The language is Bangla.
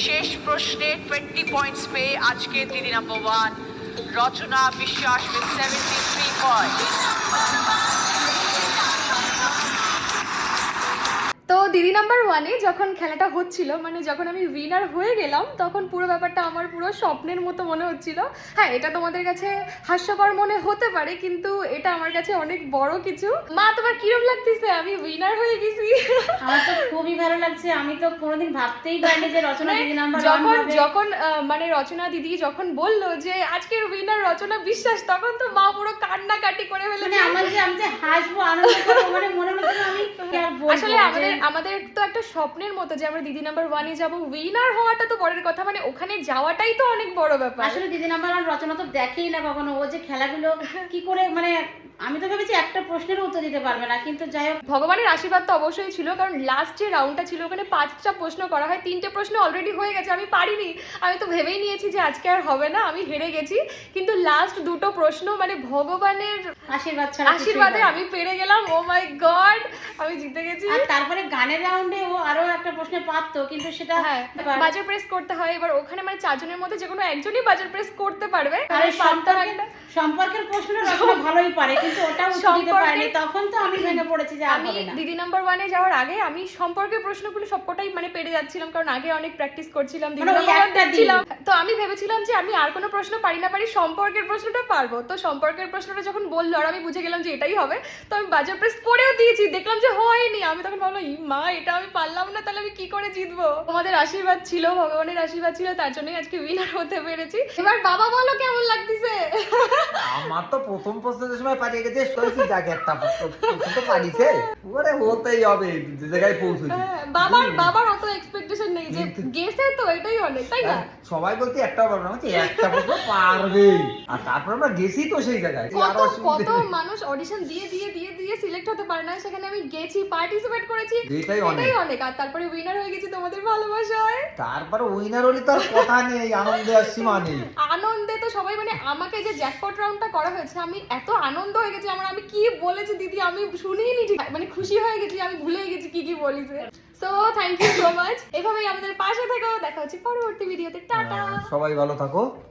শেষ প্রশ্নে 20 পয়েন্টস পেয়ে আজকে দিদি নাম্বার 1 রচনা বিশ্বাস with 73 পয়েন্টস। তো দিদি নাম্বার 1-এ যখন খেলাটা হচ্ছিল, মানে যখন আমি উইনার হয়ে গেলাম, তখন পুরো ব্যাপারটা আমার পুরো স্বপ্নের মতো মনে হচ্ছিল। হ্যাঁ, এটা তোমাদের কাছে হাস্যকর মনে হতে পারে, কিন্তু এটা আমার কাছে অনেক বড় কিছু। মা, তোমার কিরকম লাগতেছে? আমি উইনার হয়ে গেছি। আমার তো খুবই ভালো লাগছে। আমি তো কোনোদিন ভাবতেই পারিনি যে রচনা দিদি নাম্বার যখন মানে রচনা দিদি যখন বললো যে আজকের উইনার রচনা বিশ্বাস, তখন তো মা পুরো কান্নাকাটি করে ফেলেছে। আমি যে হাসবো, আনন্দ করবো, মানে মনে হচ্ছে আমি কি আর বলবো। আসলে আমাদের তো একটা স্বপ্নের মতো যে আমরা দিদি নাম্বার 1-এ যাবো, উইনার হওয়াটা তো পরের কথা, মানে ওখানে যাওয়াটাই তো অনেক বড় ব্যাপার। আসলে দিদি নাম্বার 1 রচনা তো দেখেই না কখনো। ও যে খেলাগুলো কি করে, মানে আমি তো ভেবেছি একটা প্রশ্নের উত্তর দিতে পারবে না, কিন্তু যাই হোক ভগবানের আশীর্বাদ তো অবশ্যই ছিল, কারণ লাস্ট যে রাউন্ডটা ছিল ওখানে 5টা প্রশ্ন করা হয়, 3টে প্রশ্ন অলরেডি হয়ে গেছে, আমি পারিনি। আমি তো ভেবেই নিয়েছি যে আজকে আর হবে না, আমি হেরে গেছি। কিন্তু লাস্ট 2টো প্রশ্ন মানে ভগবানের আশীর্বাদে আমি পেরে গেলাম। ও মাই গড, আমি জিতে গেছি। আর তারপরে গানের রাউন্ডে ও আরো একটা প্রশ্ন পারতো, কিন্তু সেটা বাজার প্রেস করতে হয়। এবার ওখানে মানে 4 জনের মধ্যে যে কোনো একজনই বাজার প্রেস করতে পারবে। আর সম্পর্কের প্রশ্ন রচনা ভালোই পারে, কিন্তু ওটাও উত্তর দিতে পারেনি। তখন তো আমি ভেঙে পড়েছি যে আমি দিদি নাম্বার 1-এ যাওয়ার আগে আমি সম্পর্কের প্রশ্নগুলো সবকটাই মানে পেরে যাচ্ছিলাম, কারণ আগে অনেক প্র্যাকটিস করছিলাম, দিদি নাম্বার 1 দেখছিলাম। তো আমি ভেবেছিলাম যে আমি আর কোনো প্রশ্ন পারি না পারি, সম্পর্কের প্রশ্নটা পারবো। তো সম্পর্কের প্রশ্নটা যখন বললো আর আমি বুঝে গেলাম যে এটাই হবে, তো আমি বাজার প্রেস করেও দিয়েছি, দেখলাম যে হয়নি। আমি তখন ভাবলাম, মা, এটা আমি পারলাম না, তাহলে আমি কি করে জিতবো? তোমাদের আশীর্বাদ ছিল, ভগবানের আশীর্বাদ ছিল, তার জন্যই আজকে উইনার হতে পেরেছি। এবার বাবা বলো, কেমন লাগতেছে? আমার তো প্রথম প্রশ্নের সময় পাঠিয়ে গেছে, সইছি যাকে একটা প্রশ্ন তো পারিছে, ওরে হতেই হবে, যে জায়গায় পৌঁছেছি। বাবার অত এক্সপেকটেশন নেই যে গেছে, তো এটাই অনেক, তাই না? সবাই বলতে একটাও পারবে না, একটা প্রশ্ন পারবে, আর তারপর আমরা গেছি তো সেই জায়গায়। কত মানুষ অডিশন দিয়ে দিয়ে দিয়ে দিয়ে সিলেক্ট হতে পারে না, সেখানে আমি গেছি, পার্টিসিপেট করেছি, এটাই অনেক। আর তারপরে উইনার হয়ে গেছি তোমাদের ভালোবাসায়। তারপরে উইনার হলি তো আর কথা নেই, আনন্দে আর সীমা নেই। আনন্দে তো সবাই, মানে আমাকে যে জ্যাকপট রাউন্ডটা করা হয়েছে, আমি এত আনন্দ হয়ে গেছি, আমি কি বলেছি দিদি আমি শুনিনি, ঠিক মানে খুশি হয়ে গেছি, আমি ভুলে গেছি কি বলিছে। So thank you so much, এভাবেই আমাদের পাশে থেকো। দেখা হচ্ছে পরবর্তী ভিডিওতে। টাটা, সবাই ভালো থাকো।